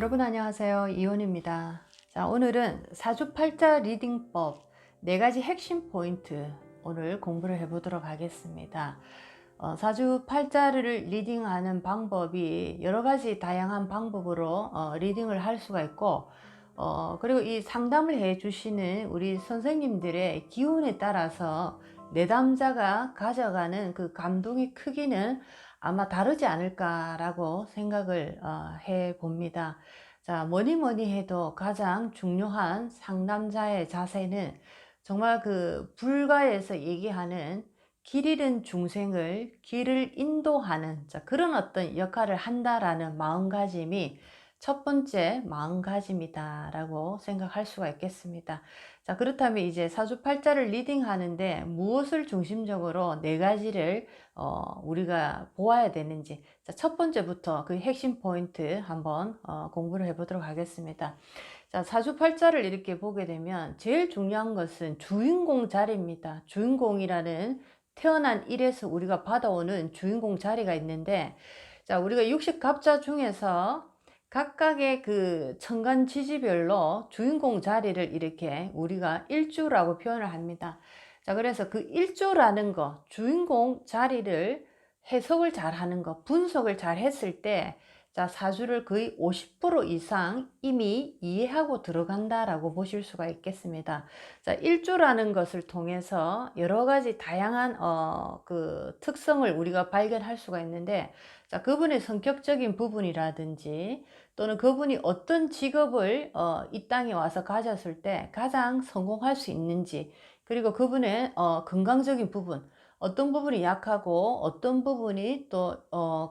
여러분 안녕하세요. 이온입니다. 자, 오늘은 사주팔자 리딩법 4가지 핵심 포인트 오늘 공부를 해보도록 하겠습니다. 사주팔자를 리딩하는 방법이 여러가지 다양한 방법으로 리딩을 할 수가 있고 그리고 이 상담을 해 주시는 우리 선생님들의 기운에 따라서 내담자가 가져가는 그 감동의 크기는 아마 다르지 않을까라고 생각을 해 봅니다. 자, 뭐니 해도 가장 중요한 상담자의 자세는 정말 그 불가에서 얘기하는 길 잃은 중생을 길을 인도하는 그런 어떤 역할을 한다라는 마음가짐이 첫 번째 마음가짐이다 라고 생각할 수가 있겠습니다. 자, 그렇다면 이제 사주팔자를 리딩 하는데 무엇을 중심적으로 4가지를 우리가 보아야 되는지, 자, 첫 번째부터 그 핵심 포인트 한번 공부를 해보도록 하겠습니다. 자, 사주팔자를 이렇게 보게 되면 제일 중요한 것은 주인공 자리입니다. 주인공이라는 태어난 일에서 우리가 받아오는 주인공 자리가 있는데, 자, 우리가 60갑자 중에서 각각의 그 천간 지지별로 주인공 자리를 이렇게 우리가 일주라고 표현을 합니다. 자, 그래서 그 일주라는 거, 주인공 자리를 해석을 잘 하는 거, 분석을 잘 했을 때, 자, 사주를 거의 50% 이상 이미 이해하고 들어간다라고 보실 수가 있겠습니다. 자, 일주라는 것을 통해서 여러 가지 다양한 그 특성을 우리가 발견할 수가 있는데, 자, 그분의 성격적인 부분이라든지 또는 그분이 어떤 직업을 이 땅에 와서 가졌을 때 가장 성공할 수 있는지, 그리고 그분의 건강적인 부분, 어떤 부분이 약하고 어떤 부분이 또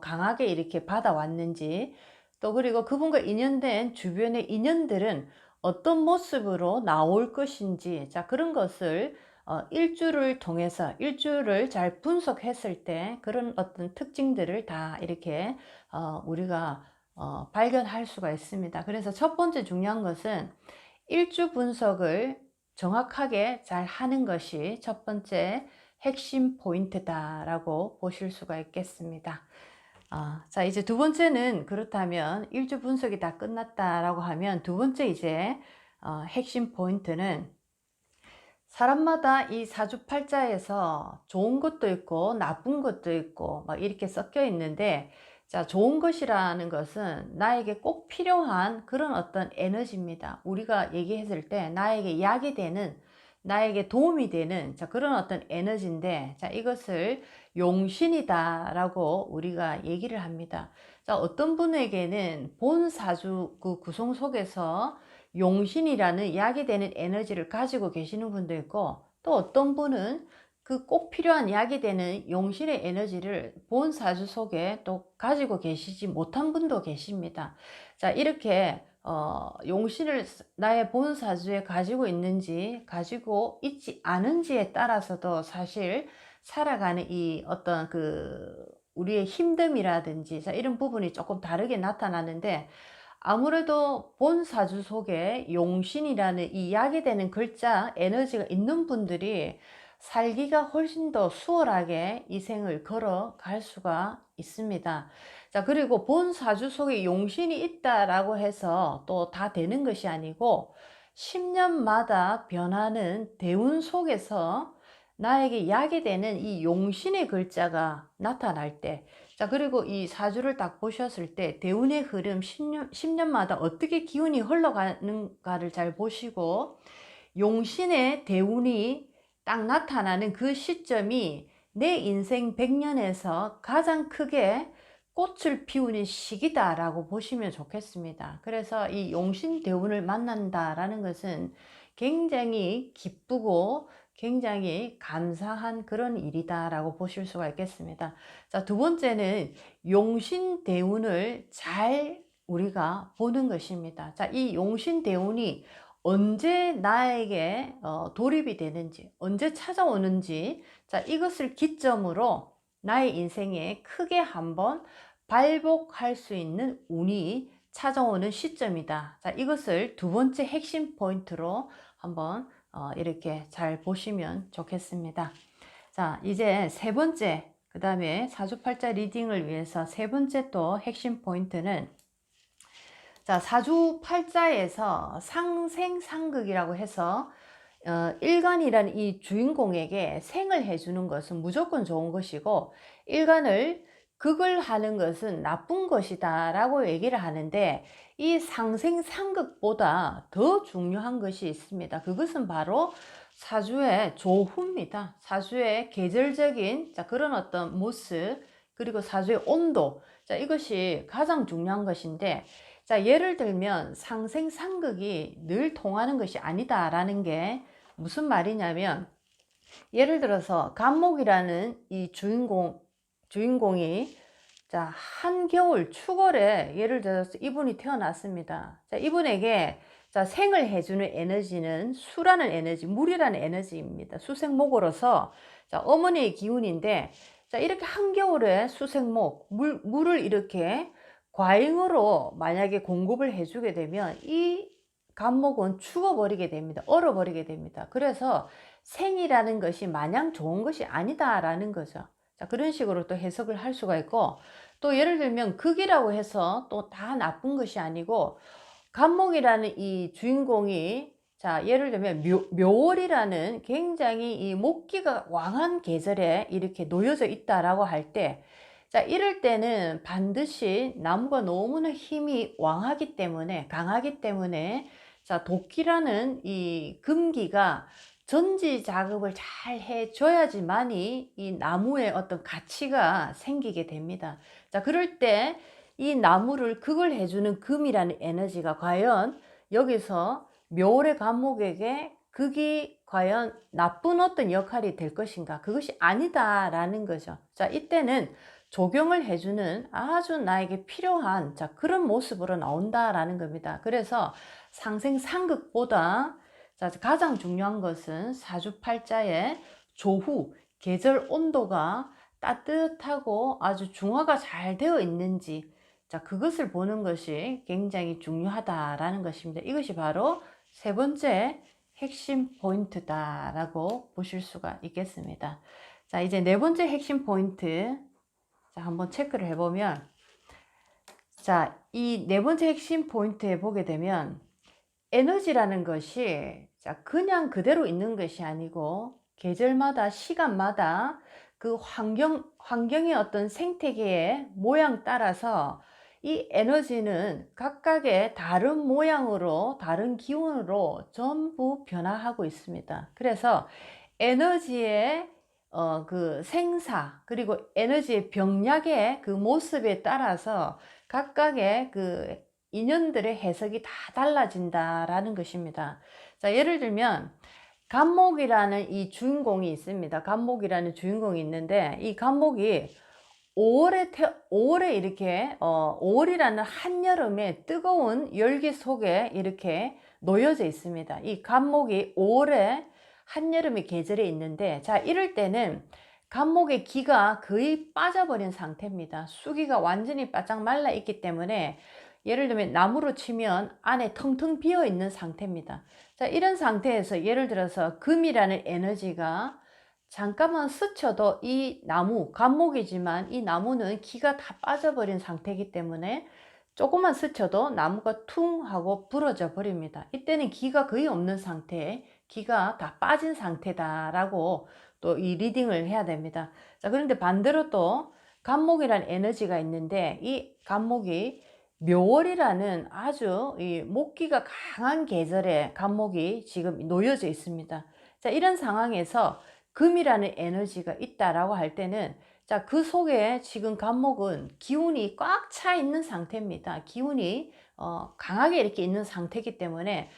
강하게 이렇게 받아왔는지, 또 그리고 그분과 인연된 주변의 인연들은 어떤 모습으로 나올 것인지, 자, 그런 것을 일주를 통해서 일주를 잘 분석했을 때 그런 어떤 특징들을 다 이렇게 우리가 발견할 수가 있습니다. 그래서 첫 번째 중요한 것은 일주 분석을 정확하게 잘 하는 것이 첫 번째 핵심 포인트다라고 보실 수가 있겠습니다. 자, 이제 두 번째는 그렇다면 일주 분석이 다 끝났다라고 하면 두 번째 이제 핵심 포인트는 사람마다 이 사주팔자에서 좋은 것도 있고 나쁜 것도 있고 막 이렇게 섞여 있는데, 자, 좋은 것이라는 것은 나에게 꼭 필요한 그런 어떤 에너지입니다. 우리가 얘기했을 때 나에게 약이 되는, 나에게 도움이 되는, 자, 그런 어떤 에너지인데, 자, 이것을 용신이다 라고 우리가 얘기를 합니다. 자, 어떤 분에게는 본 사주 그 구성 속에서 용신이라는 약이 되는 에너지를 가지고 계시는 분도 있고, 또 어떤 분은 그 꼭 필요한 약이 되는 용신의 에너지를 본 사주 속에 또 가지고 계시지 못한 분도 계십니다. 자, 이렇게 용신을 나의 본 사주에 가지고 있는지 가지고 있지 않은지에 따라서도 사실 살아가는 이 어떤 그 우리의 힘듦이라든지, 자, 이런 부분이 조금 다르게 나타나는데, 아무래도 본 사주 속에 용신이라는 이 약이 되는 글자 에너지가 있는 분들이 살기가 훨씬 더 수월하게 이 생을 걸어갈 수가 있습니다. 자, 그리고 본 사주 속에 용신이 있다라고 해서 또 다 되는 것이 아니고 10년마다 변하는 대운 속에서 나에게 약이 되는 이 용신의 글자가 나타날 때, 자, 그리고 이 사주를 딱 보셨을 때 대운의 흐름 10년마다 어떻게 기운이 흘러가는가를 잘 보시고, 용신의 대운이 딱 나타나는 그 시점이 내 인생 100년에서 가장 크게 꽃을 피우는 시기다라고 보시면 좋겠습니다. 그래서 이 용신 대운을 만난다라는 것은 굉장히 기쁘고 굉장히 감사한 그런 일이다라고 보실 수가 있겠습니다. 자, 두 번째는 용신 대운을 잘 우리가 보는 것입니다. 자, 이 용신 대운이 언제 나에게 돌입이 되는지, 언제 찾아오는지, 자, 이것을 기점으로 나의 인생에 크게 한번 발복할 수 있는 운이 찾아오는 시점이다. 자, 이것을 두 번째 핵심 포인트로 한번 이렇게 잘 보시면 좋겠습니다. 자, 이제 세 번째, 그 다음에 사주팔자 리딩을 위해서 세 번째 또 핵심 포인트는 자, 사주팔자에서 상생상극이라고 해서 일간이라는 이 주인공에게 생을 해주는 것은 무조건 좋은 것이고, 일간을 극을 하는 것은 나쁜 것이다 라고 얘기를 하는데, 이 상생상극보다 더 중요한 것이 있습니다. 그것은 바로 사주의 조후입니다. 사주의 계절적인 그런 어떤 모습, 그리고 사주의 온도, 이것이 가장 중요한 것인데, 예를 들면 상생상극이 늘 통하는 것이 아니다라는 게 무슨 말이냐면, 예를 들어서 간목이라는 이 주인공이 한겨울 추월에 예를 들어서 이분이 태어났습니다. 이분에게 생을 해주는 에너지는 수라는 에너지, 물이라는 에너지입니다. 수생목으로서 어머니의 기운인데, 이렇게 한겨울에 수생목, 물을 이렇게 과잉으로 만약에 공급을 해주게 되면 이 간목은 죽어버리게 됩니다. 얼어버리게 됩니다. 그래서 생이라는 것이 마냥 좋은 것이 아니다라는 거죠. 그런 식으로 또 해석을 할 수가 있고, 또 예를 들면 극이라고 해서 또 다 나쁜 것이 아니고, 간목이라는 이 주인공이 예를 들면 묘월이라는 굉장히 이 목기가 왕한 계절에 이렇게 놓여져 있다라고 할 때, 이럴 때는 반드시 나무가 너무나 힘이 왕하기 때문에, 강하기 때문에, 도끼라는 이 금기가 전지 작업을 잘 해줘야지만이 이 나무의 어떤 가치가 생기게 됩니다. 그럴 때 이 나무를 극을 해주는 금이라는 에너지가 과연 여기서 묘월의 간목에게 극이 과연 나쁜 어떤 역할이 될 것인가? 그것이 아니다라는 거죠. 이때는 조경을 해주는 아주 나에게 필요한 그런 모습으로 나온다라는 겁니다. 그래서 상생상극보다 가장 중요한 것은 사주팔자의 조후, 계절 온도가 따뜻하고 아주 중화가 잘 되어 있는지, 그것을 보는 것이 굉장히 중요하다라는 것입니다. 이것이 바로 세 번째 핵심 포인트다라고 보실 수가 있겠습니다. 이제 네 번째 핵심 포인트 한번 체크를 해보면, 이 네 번째 핵심 포인트에 보게 되면 에너지라는 것이 그냥 그대로 있는 것이 아니고 계절마다 시간마다 그 환경의 어떤 생태계의 모양 따라서 이 에너지는 각각의 다른 모양으로 다른 기운으로 전부 변화하고 있습니다. 그래서 에너지의 그 생사, 그리고 에너지의 병약의 그 모습에 따라서 각각의 그 인연들의 해석이 다 달라진다라는 것입니다. 예를 들면 간목이라는 이 주인공이 있습니다. 간목이라는 주인공이 있는데, 이 간목이 5월에 이렇게 5월이라는 한여름의 뜨거운 열기 속에 이렇게 놓여져 있습니다. 이 간목이 5월에 한여름의 계절에 있는데, 이럴 때는 간목의 기가 거의 빠져버린 상태입니다. 수기가 완전히 바짝 말라 있기 때문에, 예를 들면 나무로 치면 안에 텅텅 비어 있는 상태입니다. 이런 상태에서 예를 들어서 금이라는 에너지가 잠깐만 스쳐도 이 나무, 간목이지만 이 나무는 기가 다 빠져버린 상태이기 때문에 조금만 스쳐도 나무가 퉁 하고 부러져 버립니다. 이때는 기가 거의 없는 상태, 기가 다 빠진 상태다라고 또 이 리딩을 해야 됩니다. 그런데 반대로 또 간목이라는 에너지가 있는데, 이 간목이 묘월이라는 아주 이 목기가 강한 계절에 간목이 지금 놓여져 있습니다. 이런 상황에서 금이라는 에너지가 있다라고 할 때는 그 속에 지금 간목은 기운이 꽉 차 있는 상태입니다. 기운이 강하게 이렇게 있는 상태이기 때문에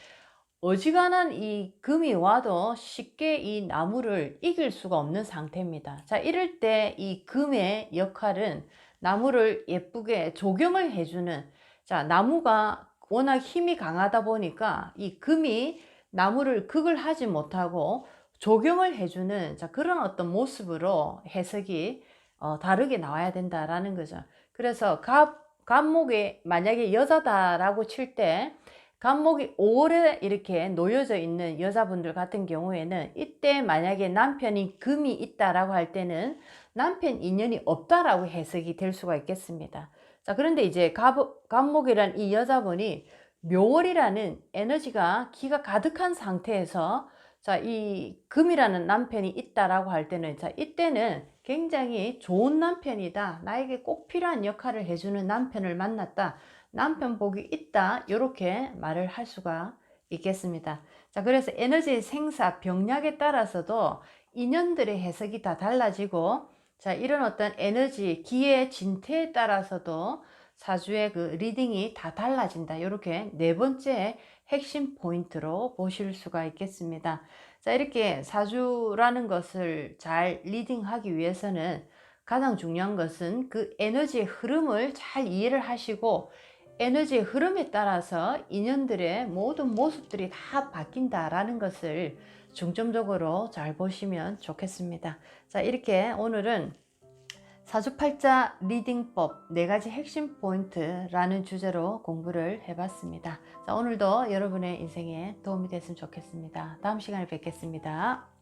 어지간한 이 금이 와도 쉽게 이 나무를 이길 수가 없는 상태입니다. 이럴 때 이 금의 역할은 나무를 예쁘게 조경을 해주는, 나무가 워낙 힘이 강하다 보니까 이 금이 나무를 극을 하지 못하고 조경을 해주는 그런 어떤 모습으로 해석이 다르게 나와야 된다라는 거죠. 그래서 간목이 만약에 여자다라고 칠 때, 간목이 오래 이렇게 놓여져 있는 여자분들 같은 경우에는 이때 만약에 남편이 금이 있다라고 할 때는 남편 인연이 없다라고 해석이 될 수가 있겠습니다. 자, 그런데 이제 갑목이란 이 여자분이 묘월이라는 에너지가 기가 가득한 상태에서 자, 이 금이라는 남편이 있다라고 할 때는 자, 이때는 굉장히 좋은 남편이다. 나에게 꼭 필요한 역할을 해주는 남편을 만났다. 남편 복이 있다. 이렇게 말을 할 수가 있겠습니다. 자, 그래서 에너지 생사, 병약에 따라서도 인연들의 해석이 다 달라지고 자, 이런 어떤 에너지, 기의 진태에 따라서도 사주의 그 리딩이 다 달라진다. 이렇게 네 번째 핵심 포인트로 보실 수가 있겠습니다. 자, 이렇게 사주라는 것을 잘 리딩하기 위해서는 가장 중요한 것은 그 에너지의 흐름을 잘 이해를 하시고 에너지의 흐름에 따라서 인연들의 모든 모습들이 다 바뀐다라는 것을 중점적으로 잘 보시면 좋겠습니다. 자, 이렇게 오늘은 사주팔자 리딩법 4가지 핵심 포인트라는 주제로 공부를 해봤습니다. 자, 오늘도 여러분의 인생에 도움이 됐으면 좋겠습니다. 다음 시간에 뵙겠습니다.